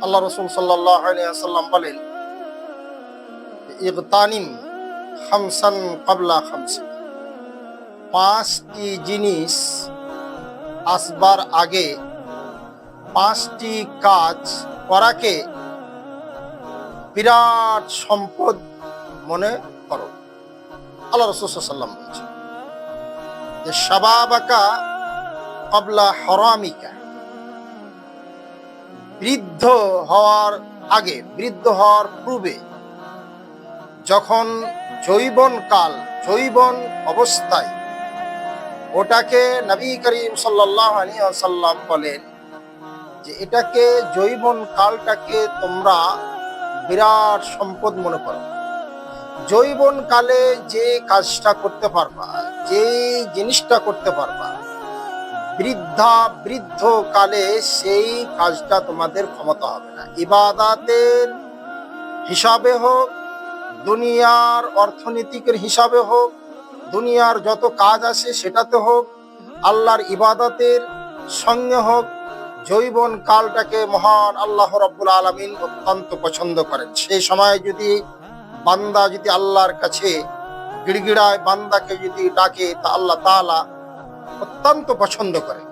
আল্লাহ রসুল সাল্লাল্লাহু আলাইহি ওয়াসাল্লাম বলেন, ইগতানিম খামসান ক্বাবলা খামসিন। পাঁচটি জিনিস আসবার আগে পাঁচটি কাজ করাকে বিরাট সম্পদ মনে করো। আল্লাহ রসুল সাল্লাল্লাহু আলাইহি ওয়াসাল্লাম বলছেন যে শাবাবাকা ক্বাবলা হারামিকা। বৃদ্ধ হওয়ার আগে, বৃদ্ধ হওয়ার পূর্বে, যখন যৌবন অবস্থায়, ওটাকে নবী করিম সাল্লাল্লাহু আলাইহি ওয়াসাল্লাম বলেন যে এটাকে যৌবন কালটাকে তোমরা বিরাট সম্পদ মনে করো। যৌবন কালে যে কাজটা করতে পারবা, যে জিনিসটা করতে পারবা, বৃদ্ধ কালে সেই কাজটা তোমাদের ক্ষমতা হবে না। ইবাদাতের হিসাবে হোক, দুনিয়ার অর্থনীতিকের হিসাবে হোক, দুনিয়ার যত কাজ আছে সেটাতে হোক, আল্লাহর ইবাদতের সঙ্গে হোক, যৌবন কালটাকে মহান আল্লাহ রাব্বুল আলামিন অত্যন্ত পছন্দ করেন। সেই সময় যদি বান্দা যদি আল্লাহর কাছে গিড়গিড়ায়, বান্দাকে যদি ডাকে, তা আল্লাহ তাআলা অত্যন্ত পছন্দ করে।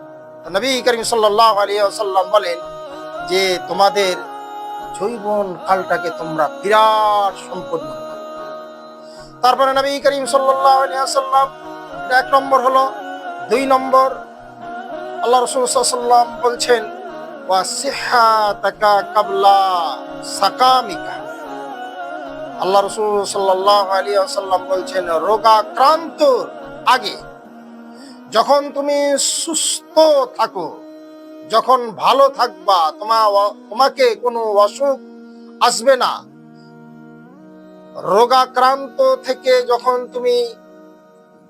নবী করিম সাল্লাল্লাহু আলাইহি ওয়াসাল্লাম বলেন যে তোমাদের যৌবন কালটাকে তোমরা বিরাট সম্পদ মনে করো। তারপরে নবী করিম সাল্লাল্লাহু আলাইহি ওয়াসাল্লাম, এটা এক নম্বর হলো। দুই নম্বর, আল্লাহ রাসূল সাল্লাল্লাহু আলাইহি ওয়াসাল্লাম বলছেন ওয়া সিহহাতাকা ক্বাবলা সাকামিকা। আল্লাহ রাসূল সাল্লাল্লাহু আলাইহি ওয়াসাল্লাম বলছেন রোগাক্রান্তর আগে, যখন তুমি সুস্থ থাকো, যখন ভালো থাকবা, তোমাকে কোনো অসুখ আসবে না, রোগাক্রান্ত থেকে যখন তুমি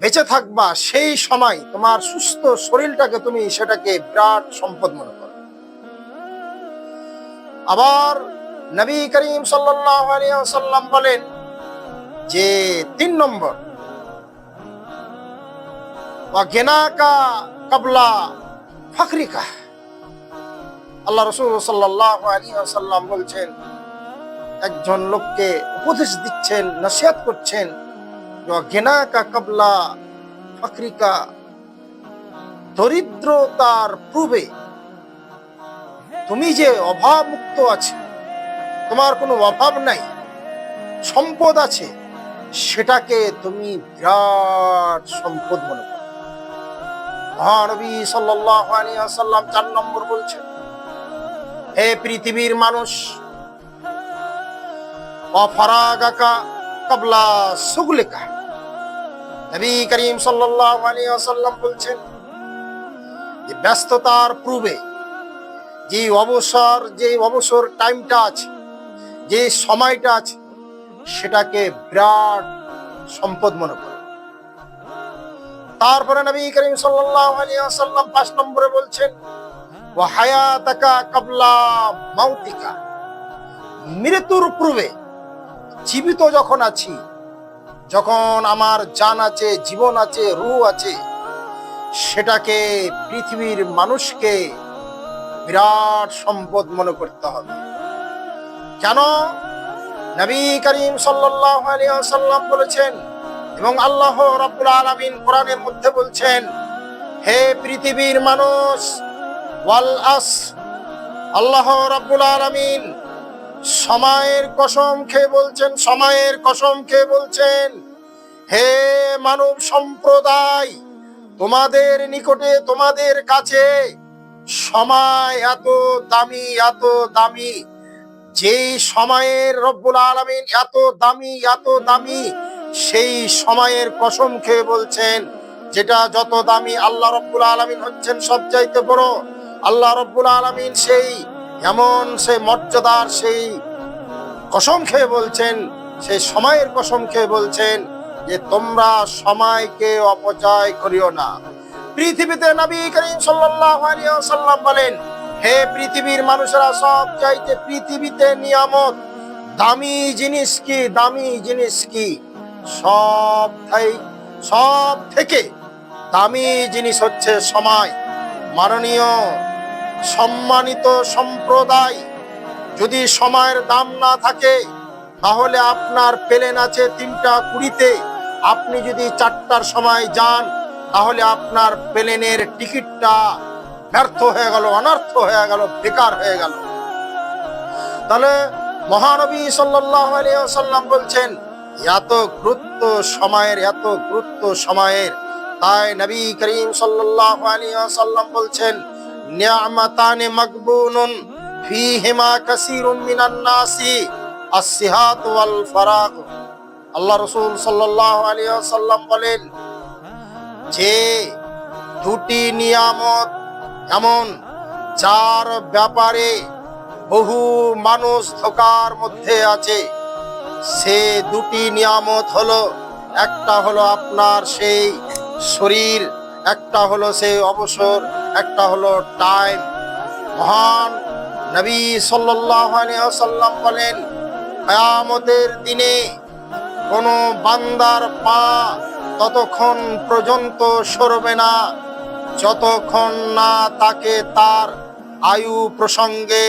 বেঁচে থাকবা, সেই সময় তোমার সুস্থ শরীরটাকে তুমি সেটাকে বিরাট সম্পদ মনে করো। আবার নবী করিম সাল্লাল্লাহু আলাইহি ওয়াসাল্লাম বলেন যে তিন নম্বর, ওয়া গিনাকা ক্বাবলা ফাকরিকা। আল্লাহ রাসূল সাল্লাল্লাহু আলাইহি ওয়াসাল্লাম বলছেন, একজন লোককে উপদেশ দিচ্ছেন, নসিহত করছেন, ওয়া গিনাকা ক্বাবলা ফাকরিকা। দরিদ্রতার পূর্বে তুমি যে অভাব মুক্ত আছে, তোমার কোনো অভাব নাই, সম্পদ আছে, সেটাকে তুমি বিরাট সম্পদ মনে করো। মহানবী সাল্লাল্লাহু আলাইহি ওয়াসাল্লাম 4 নম্বর বলছেন, হে পৃথিবীর মানুষ, ওয়াফারাগাকা ক্বাবলা শুগলিকা। নবী করিম সাল্লাল্লাহু আলাইহি ওয়াসাল্লাম বলছেন যে ব্যস্ততার পূর্বে যে অবসর টাইমটা আছে, যে সময়টা আছে, সেটাকে বিরাট সম্পদ মনে করো। তারপরে নবী করিম সাল্লাল্লাহু আলাইহি ওয়াসাল্লাম 5 নম্বরে বলছেন ওয়া হায়াতাকা ক্বাবলা মাউতিকা। মৃত্যুর পূর্বে, জীবিত যখন আছি, যখন আমার জান আছে, জীবন আছে, রূহ আছে, সেটাকে পৃথিবীর মানুষকে বিরাট সম্পদ মনে করতে হবে। কেন? নবী করিম সাল্লাল্লাহু আলাইহি ওয়াসাল্লাম বলেছেন, এবং আল্লাহ রাব্বুল আলামিন কোরআনের মধ্যে বলছেন, হে পৃথিবীর মানুষ, ওয়াল আসর। আল্লাহ রাব্বুল আলামিন সময়ের কসম খেয়ে বলছেন, হে মানব সম্প্রদায়, তোমাদের নিকটে, তোমাদের কাছে সময় এত দামি, যেই সময়ের রব্বুল আলামিন এত দামি, সেই সময়ের কসম খেয়ে বলছেন, যেটা যত দামি, আল্লাহ রব্বুল আলামিন হচ্ছেন সবচাইতে বড়। আল্লাহ রব্বুল আলামিন সেই মর্যাদার সেই কসম খেয়ে বলছেন, সেই সময়ের কসম খেয়ে বলছেন যে তোমরা সময়কে অপচয় করিও না। পৃথিবীতে নবী করিম সাল্লাল্লাহু আলাইহি ওয়াসাল্লাম বলেন, হে পৃথিবীর মানুষেরা, সব চাইতে পৃথিবীতে নিয়ামত, দামি জিনিস কি? সব থেকে দামি জিনিস হচ্ছে সময়। মাননীয় সম্মানিত সম্প্রদায়, যদি সময়ের দাম না থাকে, তাহলে আপনার প্লেন আছে 3টা 20-তে, আপনি যদি 4টার সময় যান, তাহলে আপনার প্লেনের টিকিটটা ব্যর্থ হয়ে গেল, অনর্থ হয়ে গেল, বেকার হয়ে গেল। তাহলে মহানবী সাল্লাল্লাহু আলাইহি ওয়াসাল্লাম বলছেন এত গুরুত্ব সময়ের, এত গুরুত্ব সময়ের। তাই নবী করিম সাল্লাল্লাহু আলাইহি ওয়াসাল্লাম বলছেন নিয়ামাতানে মাগবুনুন ফীহিমা কাসীরুম মিনান নাসি আস-সিহাত ওয়াল ফারাগ। আল্লাহ রাসূল সাল্লাল্লাহু আলাইহি ওয়াসাল্লাম বলেন যে দুটি নিয়ামত এমন যার ব্যাপারে বহু মানুষ ধোঁকার মধ্যে আছে। সে দুটি নিয়ামত হলো, একটা হলো আপনার সেই শরীর, একটা হলো সেই অবসর, একটা হলো টাইম। মহান নবী সাল্লাল্লাহু আলাইহি ওয়াসাল্লাম বলেন কিয়ামতের দিনে কোনো বান্দার পা ততক্ষণ পর্যন্ত সরবে না যতক্ষণ না তাকে তার আয়ু প্রসঙ্গে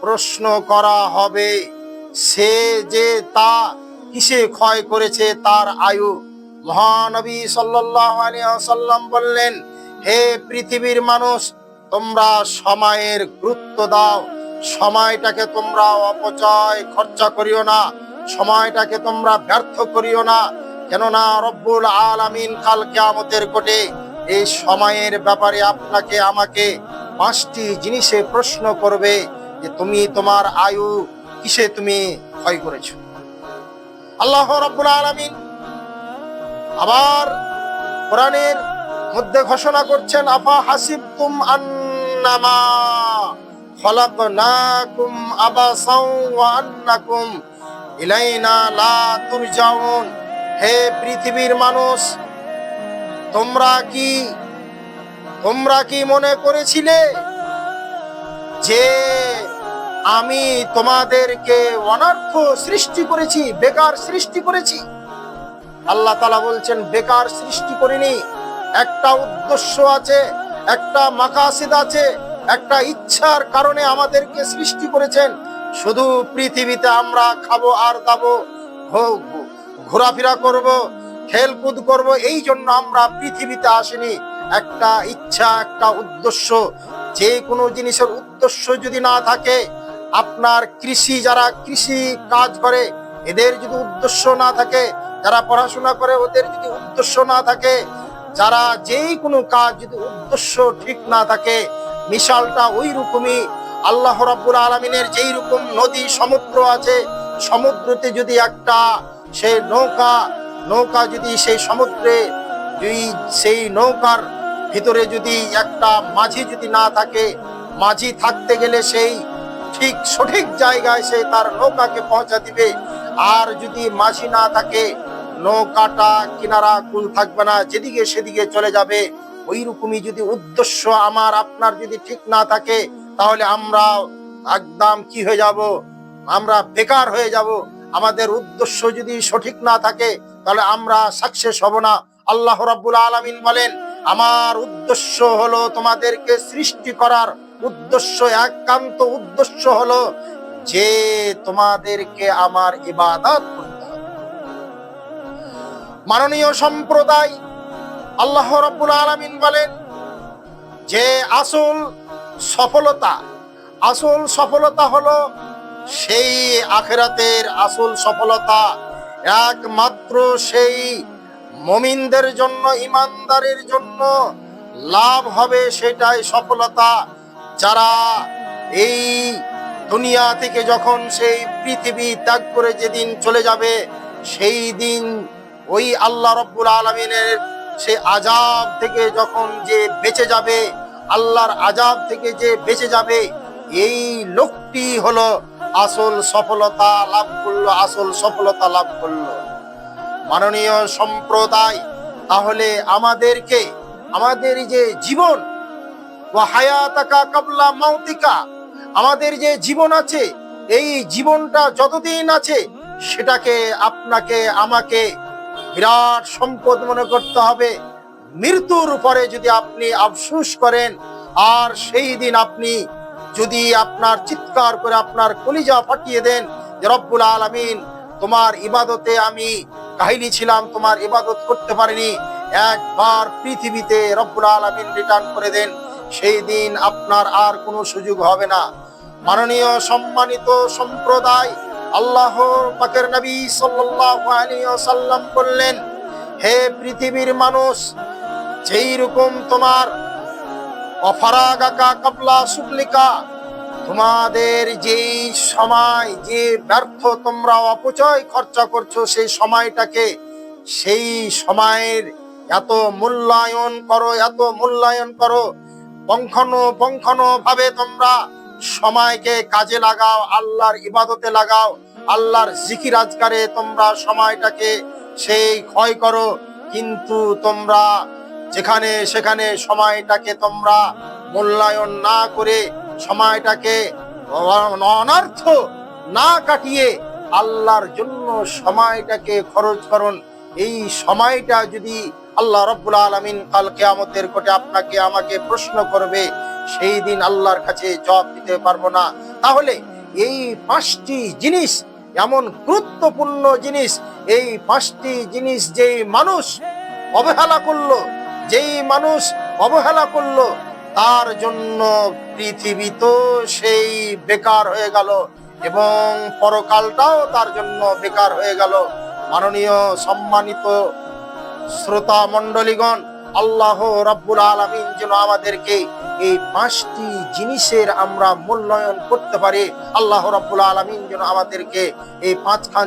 প্রশ্ন করা হবে। সে যে তা কিসে ক্ষয় করেছে তার আয়ু। মহানবী সাল্লাল্লাহু আলাইহি ওয়াসাল্লাম বললেন হে পৃথিবীর মানুষ, তোমরা সময়ের গুরুত্ব দাও, সময়টাকে তোমরা অপচয় খরচা করিও না, সময়টাকে তোমরা ব্যর্থ করিও না। কেননা রব্বুল আলামিন কাল কিয়ামতের কোটে এই সময়ের ব্যাপারে আপনাকে আমাকে 5টি জিনিসে প্রশ্ন করবে যে তুমি তোমার আয়ু কিসে তুমি ক্ষয় করেছো। আল্লাহ রাব্বুল আলামিন আবার কোরআনের মধ্যে ঘোষণা করছেন আফা হাসিবতুম আন্নামা খলাকনাকুম আবাসাও ওয়া আন্নাকুম ইলাইনা লা তুরজাউন। হে পৃথিবীর মানুষ, তোমরা কি মনে করেছিলে যে আমি তোমাদেরকে অনর্থ সৃষ্টি করেছি, বেকার সৃষ্টি করেছি? আল্লাহ তাআলা বলছেন বেকার সৃষ্টি করিনি। একটা উদ্দেশ্য আছে, একটা মাকাসিদ আছে, একটা ইচ্ছার কারণে আমাদেরকে সৃষ্টি করেছেন। শুধু পৃথিবীতে আমরা খাবো আর দাবো, ঘোরাফেরা করব, খেলকুদ করব, এই জন্য আমরা পৃথিবীতে আসিনি। একটা ইচ্ছা, একটা উদ্দেশ্য। যে কোনো জিনিসের উদ্দেশ্য যদি না থাকে, আপনার যারা কৃষি কাজ করে এদের যদি উদ্দেশ্য না থাকে, যারা পড়াশোনা করে ওদের যদি উদ্দেশ্য না থাকে, যারা যেই কোনো কাজ যদি উদ্দেশ্য ঠিক না থাকে, মিশালটা ওই রকমই। আল্লাহ রাব্বুল আলামিনের যেই রকম নদী সমুদ্র আছে, সমুদ্রতে যদি একটা সেই নৌকা যদি সেই সমুদ্রে সেই নৌকার ভিতরে যদি একটা মাঝি যদি না থাকে, মাঝি থাকতে গেলে সেই ঠিক সঠিক জায়গায় সে তার নৌকাকে পৌঁছা দিবে। আর যদি মাঝি না থাকে, নৌকাটা কিনারা কুল থাকবে না, যেদিকে সেদিকে চলে যাবে। ওই রকমই যদি উদ্দেশ্য আমার আপনার যদি ঠিক না থাকে, তাহলে আমরা একদম কি হয়ে যাব, আমরা বেকার হয়ে যাব। আমাদের উদ্দেশ্য যদি সঠিক না থাকে, তাহলে আমরা সাকসেস হব না। আল্লাহ রাব্বুল আলামিন বলেন আমার উদ্দেশ্য হলো তোমাদেরকে সৃষ্টি করার উদ্দেশ্য, একান্ত উদ্দেশ্য হলো যে তোমাদেরকে আমার ইবাদত করতে হবে। মাননীয় সম্প্রদায়, আল্লাহ রাব্বুল আলামিন বলেন যে আসল সফলতা হলো সেই আখিরাতের আসল সফলতা একমাত্র সেই মুমিনদের জন্য, ইমানদারের জন্য লাভ হবে, সেটাই সফলতা। যারা এই দুনিয়া থেকে যখন সেই পৃথিবী ত্যাগ করে যেদিন চলে যাবে, সেই দিন ওই আল্লাহ রাব্বুল আলামিনের সেই আযাব থেকে যখন যে বেঁচে যাবে, আল্লাহর আযাব থেকে যে বেঁচে যাবে, এই লোকটি হলো আসল সফলতা লাভ করলো, আসল সফলতা লাভ করলো। মাননীয় সম্প্রদায়, তাহলে আমাদেরকে আমাদের যে জীবন, ওয়া হায়াতাকা কাবলা মাউতিকা, আমাদের যে জীবন আছে, এই জীবনটা যতদিন আছে সেটাকে আপনাকে আমাকে বিরাট সম্পদ মনে করতে হবে। মৃত্যুর পরে যদি আপনি আফসোস করেন আর সেই দিন আপনি যদি আপনার চিৎকার করে আপনার কলিজা ফাটিয়ে দেন যে রব্বুল আলামিন, তোমার ইবাদতে আমি কাহিনী ছিলাম, তোমার ইবাদত করতে পারিনি, একবার পৃথিবীতে রব্বুল আলামিন রিটার্ন করে দেন, সেই দিন আপনার আর কোনো সুযোগ হবে না। মাননীয় সম্মানিত সম্প্রদায়, আল্লাহর পাকের নবী সাল্লাল্লাহু আলাইহি ওয়াসাল্লাম বললেন, হে পৃথিবীর মানুষ, যেই রকম তোমার অফারাগাকা কাবলা সুবলিকা, তোমাদের যেই সময়, যে ব্যর্থ তোমরা অপচয় খরচা করছো, সেই সময়টাকে, সেই সময়ের এত মূল্যায়ন করো, এত মূল্যায়ন করো, পঙ্খানো ভাবে তোমরা সময়কে কাজে লাগাও, আল্লাহর ইবাদতে লাগাও, আল্লাহর জিকির আজকারে তোমরা সময়টাকে সেই ক্ষয় করো। কিন্তু তোমরা যেখানে সেখানে সময়টাকে তোমরা মূল্যায়ন না করে, সময়টাকে অনর্থ না কাটিয়ে আল্লাহর জন্য সময়টাকে খরচ করুন। এই সময়টা যদি আল্লাহ রাব্বুল আলামিন কাল কিয়ামতের কোটে আপনাকে আমাকে প্রশ্ন করবে, সেই দিন আল্লাহর কাছে জবাব দিতে পারবো না। তাহলে এই 5টি জিনিস এমন গুরুত্বপূর্ণ জিনিস, এই 5টি জিনিস যেই মানুষ অবহেলা করলো, যেই মানুষ অবহেলা করলো, তার জন্য পৃথিবী তো সেই বেকার হয়ে গেল এবং পরকালটাও তার জন্য বেকার হয়ে গেল। মাননীয় সম্মানিত শ্রোতা মণ্ডলীগণ, আল্লাহ রাব্বুল আলামিন যেন আমাদেরকে এই 5টি জিনিসের আমরা মূল্যায়ন করতে পারি। আল্লাহ রাব্বুল আলামিন যেন আমাদেরকে এই 5খান